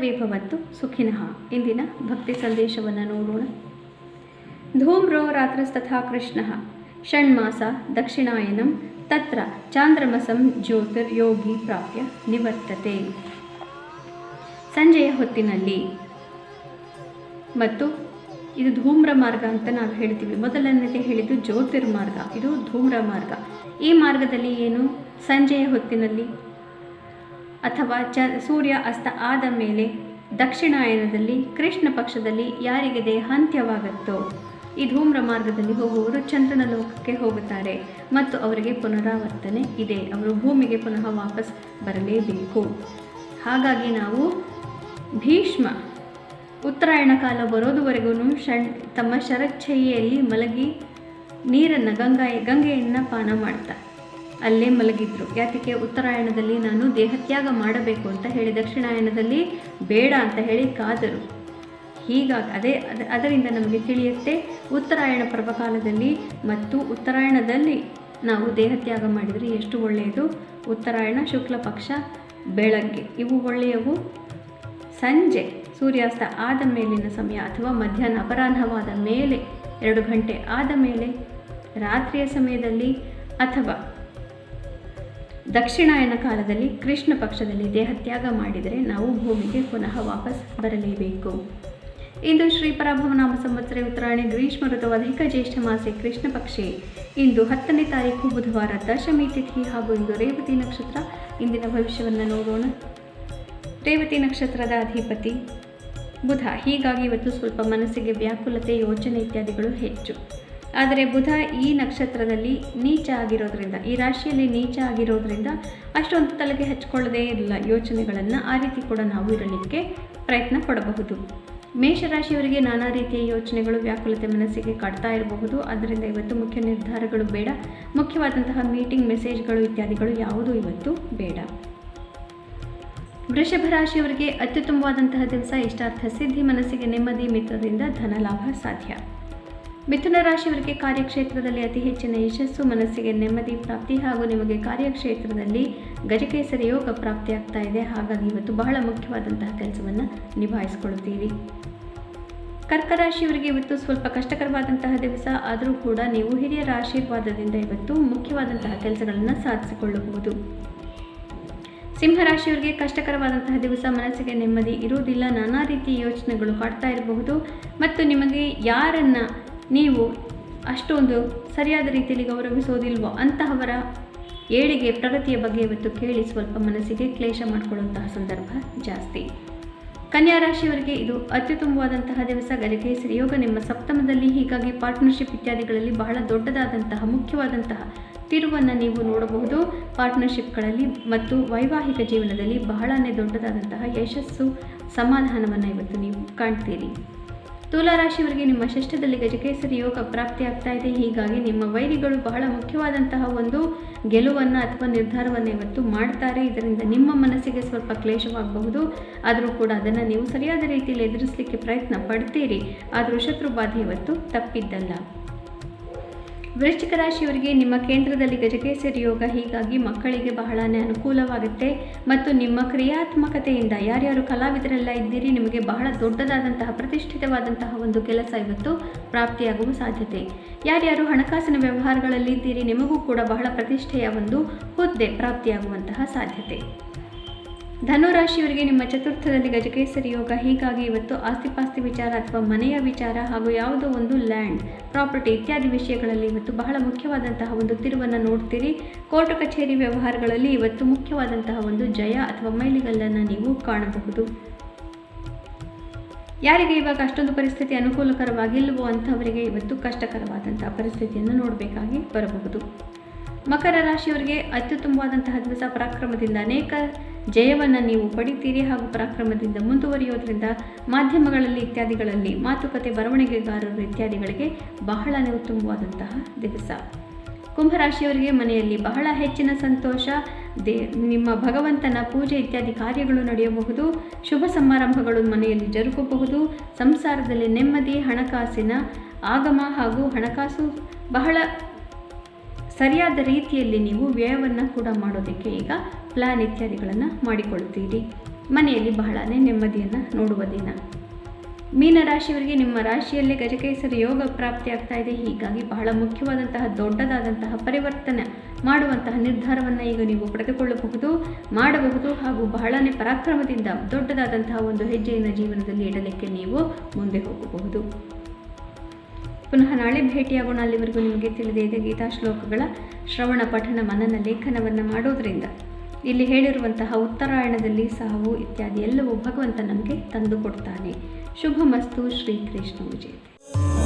ಸರ್ವೇ ಭವಂತು ಸುಖಿನಃ. ಇಂದಿನ ಭಕ್ತಿ ಸಂದೇಶವನ್ನು ನೋಡೋಣ. ಧೂಮ್ರೋ ರಾತ್ರಸ್ತಥಾ ಕೃಷ್ಣಃ ಷಣ್ಮಾಸ ದಕ್ಷಿಣಾಯನಂ ತತ್ರ ಚಾಂದ್ರಮಸಂ ಜ್ಯೋತಿರ್ಯೋಗಿ ಪ್ರಾಪ್ಯ ನಿವರ್ತತೆ. ಸಂಜೆಯ ಹೊತ್ತಿನಲ್ಲಿ, ಮತ್ತು ಇದು ಧೂಮ್ರ ಮಾರ್ಗ ಅಂತ ನಾವು ಹೇಳ್ತೀವಿ. ಮೊದಲನೇದೇ ಹೇಳಿದ್ದು ಜ್ಯೋತಿರ್ಮಾರ್ಗ, ಇದು ಧೂಮ್ರ ಮಾರ್ಗ. ಈ ಮಾರ್ಗದಲ್ಲಿ ಏನು, ಸಂಜೆಯ ಹೊತ್ತಿನಲ್ಲಿ ಅಥವಾ ಸೂರ್ಯ ಅಸ್ತ ಆದ ಮೇಲೆ ದಕ್ಷಿಣಾಯನದಲ್ಲಿ ಕೃಷ್ಣ ಪಕ್ಷದಲ್ಲಿ ಯಾರಿಗೆ ದೇಹಾಂತ್ಯವಾಗುತ್ತೋ ಈ ಧೂಮ್ರ ಮಾರ್ಗದಲ್ಲಿ ಹೋಗುವವರು ಚಂದ್ರನ ಲೋಕಕ್ಕೆ ಹೋಗುತ್ತಾರೆ ಮತ್ತು ಅವರಿಗೆ ಪುನರಾವರ್ತನೆ ಇದೆ. ಅವರು ಭೂಮಿಗೆ ಪುನಃ ವಾಪಸ್ ಬರಲೇಬೇಕು. ಹಾಗಾಗಿ ನಾವು ಭೀಷ್ಮ ಉತ್ತರಾಯಣ ಕಾಲ ಬರೋದುವರೆಗೂ ತಮ್ಮ ಶರಚ್ಛಯ್ಯೆಯಲ್ಲಿ ಮಲಗಿ ನೀರನ್ನು ಗಂಗೆಯನ್ನು ಪಾನ ಮಾಡ್ತಾರೆ. ಅಲ್ಲೇ ಮಲಗಿದ್ರು. ಯಾತಕ್ಕೆ? ಉತ್ತರಾಯಣದಲ್ಲಿ ನಾನು ದೇಹತ್ಯಾಗ ಮಾಡಬೇಕು ಅಂತ ಹೇಳಿ, ದಕ್ಷಿಣಾಯನದಲ್ಲಿ ಬೇಡ ಅಂತ ಹೇಳಿ ಕಾದರು. ಹೀಗಾಗಿ ಅದರಿಂದ ನಮಗೆ ತಿಳಿಯುತ್ತೆ, ಉತ್ತರಾಯಣ ಪರ್ವಕಾಲದಲ್ಲಿ ಮತ್ತು ಉತ್ತರಾಯಣದಲ್ಲಿ ನಾವು ದೇಹತ್ಯಾಗ ಮಾಡಿದರೆ ಎಷ್ಟು ಒಳ್ಳೆಯದು. ಉತ್ತರಾಯಣ ಶುಕ್ಲ ಪಕ್ಷ ಬೆಳಗ್ಗೆ ಇವು ಒಳ್ಳೆಯವು. ಸಂಜೆ ಸೂರ್ಯಾಸ್ತ ಆದ ಮೇಲಿನ ಸಮಯ ಅಥವಾ ಮಧ್ಯಾಹ್ನ ಅಪರಾಹ್ನವಾದ ಮೇಲೆ 2 ಗಂಟೆ ಆದ ಮೇಲೆ ರಾತ್ರಿಯ ಸಮಯದಲ್ಲಿ ಅಥವಾ ದಕ್ಷಿಣಾಯನ ಕಾಲದಲ್ಲಿ ಕೃಷ್ಣ ಪಕ್ಷದಲ್ಲಿ ದೇಹತ್ಯಾಗ ಮಾಡಿದರೆ ನಾವು ಭೂಮಿಗೆ ಪುನಃ ವಾಪಸ್ ಬರಲೇಬೇಕು. ಇಂದು ಶ್ರೀ ಪರಾಭವನಾಮ ಸಂವತ್ಸರ ಉತ್ತರಾಯಣ ಗ್ರೀಷ್ಮ ಋತು ಅಧಿಕ ಜ್ಯೇಷ್ಠ ಮಾಸೆ ಕೃಷ್ಣ ಪಕ್ಷೆ ಇಂದು 10ನೇ ತಾರೀಕು ಬುಧವಾರ ದಶಮಿ ತಿಥಿ ಹಾಗೂ ಇಂದು ರೇವತಿ ನಕ್ಷತ್ರ. ಇಂದಿನ ಭವಿಷ್ಯವನ್ನು ನೋಡೋಣ. ರೇವತಿ ನಕ್ಷತ್ರದ ಅಧಿಪತಿ ಬುಧ. ಹೀಗಾಗಿ ಇವತ್ತು ಸ್ವಲ್ಪ ಮನಸ್ಸಿಗೆ ವ್ಯಾಕುಲತೆ, ಯೋಚನೆ ಇತ್ಯಾದಿಗಳು ಹೆಚ್ಚು. ಆದರೆ ಬುಧ ಈ ನಕ್ಷತ್ರದಲ್ಲಿ ನೀಚ ಆಗಿರೋದ್ರಿಂದ, ಈ ರಾಶಿಯಲ್ಲಿ ನೀಚ ಆಗಿರೋದ್ರಿಂದ ಅಷ್ಟೊಂದು ತಲೆಗೆ ಹಚ್ಕೊಳ್ಳದೇ ಇಲ್ಲ ಯೋಚನೆಗಳನ್ನು. ಆ ರೀತಿ ಕೂಡ ನಾವು ಇರಲಿಕ್ಕೆ ಪ್ರಯತ್ನ ಪಡಬಹುದು. ಮೇಷರಾಶಿಯವರಿಗೆ ನಾನಾ ರೀತಿಯ ಯೋಚನೆಗಳು, ವ್ಯಾಕುಲತೆ ಮನಸ್ಸಿಗೆ ಕಾಡ್ತಾ ಇರಬಹುದು. ಆದ್ದರಿಂದ ಇವತ್ತು ಮುಖ್ಯ ನಿರ್ಧಾರಗಳು ಬೇಡ. ಮುಖ್ಯವಾದಂತಹ ಮೀಟಿಂಗ್, ಮೆಸೇಜ್ಗಳು ಇತ್ಯಾದಿಗಳು ಯಾವುದೂ ಇವತ್ತು ಬೇಡ. ವೃಷಭ ರಾಶಿಯವರಿಗೆ ಅತ್ಯುತ್ತಮವಾದಂತಹ ದಿವಸ. ಇಷ್ಟಾರ್ಥ ಸಿದ್ಧಿ, ಮನಸ್ಸಿಗೆ ನೆಮ್ಮದಿ, ಮಿತ್ರರಿಂದ ಧನಲಾಭ ಸಾಧ್ಯ. ಮಿಥುನ ರಾಶಿಯವರಿಗೆ ಕಾರ್ಯಕ್ಷೇತ್ರದಲ್ಲಿ ಅತಿ ಹೆಚ್ಚಿನ ಯಶಸ್ಸು, ಮನಸ್ಸಿಗೆ ನೆಮ್ಮದಿ ಪ್ರಾಪ್ತಿ ಹಾಗೂ ನಿಮಗೆ ಕಾರ್ಯಕ್ಷೇತ್ರದಲ್ಲಿ ಗಜಕೇಸರಿ ಯೋಗ ಪ್ರಾಪ್ತಿಯಾಗ್ತಾ ಇದೆ. ಹಾಗಾಗಿ ಇವತ್ತು ಬಹಳ ಮುಖ್ಯವಾದಂತಹ ಕೆಲಸವನ್ನು ನಿಭಾಯಿಸಿಕೊಳ್ಳುತ್ತೀರಿ. ಕರ್ಕ ರಾಶಿಯವರಿಗೆ ಇವತ್ತು ಸ್ವಲ್ಪ ಕಷ್ಟಕರವಾದಂತಹ ದಿವಸ. ಆದರೂ ಕೂಡ ನೀವು ಹಿರಿಯರ ಆಶೀರ್ವಾದದಿಂದ ಇವತ್ತು ಮುಖ್ಯವಾದಂತಹ ಕೆಲಸಗಳನ್ನು ಸಾಧಿಸಿಕೊಳ್ಳಬಹುದು. ಸಿಂಹರಾಶಿಯವರಿಗೆ ಕಷ್ಟಕರವಾದಂತಹ ದಿವಸ. ಮನಸ್ಸಿಗೆ ನೆಮ್ಮದಿ ಇರುವುದಿಲ್ಲ. ನಾನಾ ರೀತಿಯ ಯೋಚನೆಗಳು ಕಾಡ್ತಾ ಇರಬಹುದು ಮತ್ತು ನಿಮಗೆ ಯಾರನ್ನು ನೀವು ಅಷ್ಟೊಂದು ಸರಿಯಾದ ರೀತಿಯಲ್ಲಿ ಗೌರವಿಸೋದಿಲ್ವೋ ಅಂತಹವರ ಏಳಿಗೆ, ಪ್ರಗತಿಯ ಬಗ್ಗೆ ಇವತ್ತು ಕೇಳಿ ಸ್ವಲ್ಪ ಮನಸ್ಸಿಗೆ ಕ್ಲೇಶ ಮಾಡಿಕೊಳ್ಳುವಂತಹ ಸಂದರ್ಭ ಜಾಸ್ತಿ. ಕನ್ಯಾ ರಾಶಿಯವರಿಗೆ ಇದು ಅತ್ಯುತ್ತಮವಾದಂತಹ ದಿವಸ. ಗಜಕೇಸರಿ ಯೋಗ ನಿಮ್ಮ ಸಪ್ತಮದಲ್ಲಿ. ಹೀಗಾಗಿ ಪಾರ್ಟ್ನರ್ಶಿಪ್ ಇತ್ಯಾದಿಗಳಲ್ಲಿ ಬಹಳ ದೊಡ್ಡದಾದಂತಹ ಮುಖ್ಯವಾದಂತಹ ತಿರುವನ್ನು ನೀವು ನೋಡಬಹುದು. ಪಾರ್ಟ್ನರ್ಶಿಪ್ಗಳಲ್ಲಿ ಮತ್ತು ವೈವಾಹಿಕ ಜೀವನದಲ್ಲಿ ಬಹಳನೇ ದೊಡ್ಡದಾದಂತಹ ಯಶಸ್ಸು, ಸಮಾಧಾನವನ್ನು ಇವತ್ತು ನೀವು ಕಾಣ್ತೀರಿ. ತುಲಾರಾಶಿಯವರಿಗೆ ನಿಮ್ಮ ಷಷ್ಠದಲ್ಲಿ ಗಜಕೇಸರಿ ಯೋಗ ಪ್ರಾಪ್ತಿಯಾಗ್ತಾ ಇದೆ. ಹೀಗಾಗಿ ನಿಮ್ಮ ವೈರಿಗಳು ಬಹಳ ಮುಖ್ಯವಾದಂತಹ ಒಂದು ಗೆಲುವನ್ನು ಅಥವಾ ನಿರ್ಧಾರವನ್ನು ಇವತ್ತು ಮಾಡ್ತಾರೆ. ಇದರಿಂದ ನಿಮ್ಮ ಮನಸ್ಸಿಗೆ ಸ್ವಲ್ಪ ಕ್ಲೇಶವಾಗಬಹುದು. ಆದರೂ ಕೂಡ ಅದನ್ನು ನೀವು ಸರಿಯಾದ ರೀತಿಯಲ್ಲಿ ಎದುರಿಸಲಿಕ್ಕೆ ಪ್ರಯತ್ನ ಪಡ್ತೀರಿ. ಆದರೂ ಶತ್ರು ಬಾಧೆ ಇವತ್ತು ತಪ್ಪಿದ್ದಲ್ಲ. ವೃಶ್ಚಿಕ ರಾಶಿಯವರಿಗೆ ನಿಮ್ಮ ಕೇಂದ್ರದಲ್ಲಿ ಗಜಕೇಸರಿ ಯೋಗ. ಹೀಗಾಗಿ ಮಕ್ಕಳಿಗೆ ಬಹಳನೇ ಅನುಕೂಲವಾಗುತ್ತೆ ಮತ್ತು ನಿಮ್ಮ ಕ್ರಿಯಾತ್ಮಕತೆಯಿಂದ ಯಾರ್ಯಾರು ಕಲಾವಿದರೆಲ್ಲ ಇದ್ದೀರಿ, ನಿಮಗೆ ಬಹಳ ದೊಡ್ಡದಾದಂತಹ ಪ್ರತಿಷ್ಠಿತವಾದಂತಹ ಒಂದು ಕೆಲಸ ಇವತ್ತು ಪ್ರಾಪ್ತಿಯಾಗುವ ಸಾಧ್ಯತೆ. ಯಾರ್ಯಾರು ಹಣಕಾಸಿನ ವ್ಯವಹಾರಗಳಲ್ಲಿ ಇದ್ದೀರಿ, ನಿಮಗೂ ಕೂಡ ಬಹಳ ಪ್ರತಿಷ್ಠೆಯ ಒಂದು ಹುದ್ದೆ ಪ್ರಾಪ್ತಿಯಾಗುವಂತಹ ಸಾಧ್ಯತೆ. ಧನುರಾಶಿಯವರಿಗೆ ನಿಮ್ಮ ಚತುರ್ಥದಲ್ಲಿ ಗಜಕೇಸರಿ ಯೋಗ. ಹೀಗಾಗಿ ಇವತ್ತು ಆಸ್ತಿಪಾಸ್ತಿ ವಿಚಾರ ಅಥವಾ ಮನೆಯ ವಿಚಾರ ಹಾಗೂ ಯಾವುದೋ ಒಂದು ಲ್ಯಾಂಡ್, ಪ್ರಾಪರ್ಟಿ ಇತ್ಯಾದಿ ವಿಷಯಗಳಲ್ಲಿ ಇವತ್ತು ಬಹಳ ಮುಖ್ಯವಾದಂತಹ ಒಂದು ತಿರುವನ್ನು ನೋಡ್ತೀರಿ. ಕೋರ್ಟ್ ಕಚೇರಿ ವ್ಯವಹಾರಗಳಲ್ಲಿ ಇವತ್ತು ಮುಖ್ಯವಾದಂತಹ ಒಂದು ಜಯ ಅಥವಾ ಮೈಲಿಗಲ್ಲನ್ನು ನೀವು ಕಾಣಬಹುದು. ಯಾರಿಗೆ ಇವಾಗ ಅಷ್ಟೊಂದು ಪರಿಸ್ಥಿತಿ ಅನುಕೂಲಕರವಾಗಿಲ್ಲವೋ ಅಂಥವರಿಗೆ ಇವತ್ತು ಕಷ್ಟಕರವಾದಂತಹ ಪರಿಸ್ಥಿತಿಯನ್ನು ನೋಡಬೇಕಾಗಿ ಬರಬಹುದು. ಮಕರ ರಾಶಿಯವರಿಗೆ ಅತ್ಯುತ್ತಮವಾದಂತಹ ದಿವಸ. ಪರಾಕ್ರಮದಿಂದ ಅನೇಕ ಜಯವನ್ನು ನೀವು ಪಡಿತೀರಿ ಹಾಗೂ ಪರಾಕ್ರಮದಿಂದ ಮುಂದುವರಿಯೋದ್ರಿಂದ ಮಾಧ್ಯಮಗಳಲ್ಲಿ ಇತ್ಯಾದಿಗಳಲ್ಲಿ ಮಾತುಕತೆ, ಬರವಣಿಗೆಗಾರರು ಇತ್ಯಾದಿಗಳಿಗೆ ಬಹಳನೇ ಉತ್ತಮವಾದಂತಹ ದಿವಸ. ಕುಂಭರಾಶಿಯವರಿಗೆ ಮನೆಯಲ್ಲಿ ಬಹಳ ಹೆಚ್ಚಿನ ಸಂತೋಷ, ನಿಮ್ಮ ಭಗವಂತನ ಪೂಜೆ ಇತ್ಯಾದಿ ಕಾರ್ಯಗಳು ನಡೆಯಬಹುದು. ಶುಭ ಸಮಾರಂಭಗಳು ಮನೆಯಲ್ಲಿ ಜರುಗಬಹುದು. ಸಂಸಾರದಲ್ಲಿ ನೆಮ್ಮದಿ, ಹಣಕಾಸಿನ ಆಗಮ ಹಾಗೂ ಹಣಕಾಸು ಬಹಳ ಸರಿಯಾದ ರೀತಿಯಲ್ಲಿ ನೀವು ವ್ಯಯವನ್ನು ಕೂಡ ಮಾಡೋದಕ್ಕೆ ಈಗ ಪ್ಲ್ಯಾನ್ ಇತ್ಯಾದಿಗಳನ್ನು ಮಾಡಿಕೊಳ್ತೀರಿ. ಮನೆಯಲ್ಲಿ ಬಹಳನೇ ನೆಮ್ಮದಿಯನ್ನು ನೋಡುವ ದಿನ. ಮೀನರಾಶಿಯವರಿಗೆ ನಿಮ್ಮ ರಾಶಿಯಲ್ಲೇ ಗಜಕೇಸರಿ ಯೋಗ ಪ್ರಾಪ್ತಿ ಆಗ್ತಾ ಇದೆ. ಹೀಗಾಗಿ ಬಹಳ ಮುಖ್ಯವಾದಂತಹ ದೊಡ್ಡದಾದಂತಹ ಪರಿವರ್ತನೆ ಮಾಡುವಂತಹ ನಿರ್ಧಾರವನ್ನು ಈಗ ನೀವು ಪಡೆದುಕೊಳ್ಳಬಹುದು, ಮಾಡಬಹುದು ಹಾಗೂ ಬಹಳನೇ ಪರಾಕ್ರಮದಿಂದ ದೊಡ್ಡದಾದಂತಹ ಒಂದು ಹೆಜ್ಜೆಯನ್ನು ಜೀವನದಲ್ಲಿ ಇಡಲಿಕ್ಕೆ ನೀವು ಮುಂದೆ ಹೋಗಬಹುದು. ಪುನಃ ನಾಳೆ ಭೇಟಿಯಾಗೋಣ. ಅಲ್ಲಿವರೆಗೂ ನಿಮಗೆ ತಿಳಿದೇ ಇದೆ ಗೀತಾ ಶ್ಲೋಕಗಳ ಶ್ರವಣ ಪಠನ ಮನನ ಲೇಖನವನ್ನು ಮಾಡೋದರಿಂದ ಇಲ್ಲಿ ಹೇಳಿರುವಂತಹ ಉತ್ತರಾಯಣದಲ್ಲಿ ಸಾವು ಇತ್ಯಾದಿ ಎಲ್ಲವೂ ಭಗವಂತ ನಮಗೆ ತಂದು ಕೊಡ್ತಾನೆ. ಶುಭಮಸ್ತು. ಶ್ರೀಕೃಷ್ಣ ಜಯತೆ.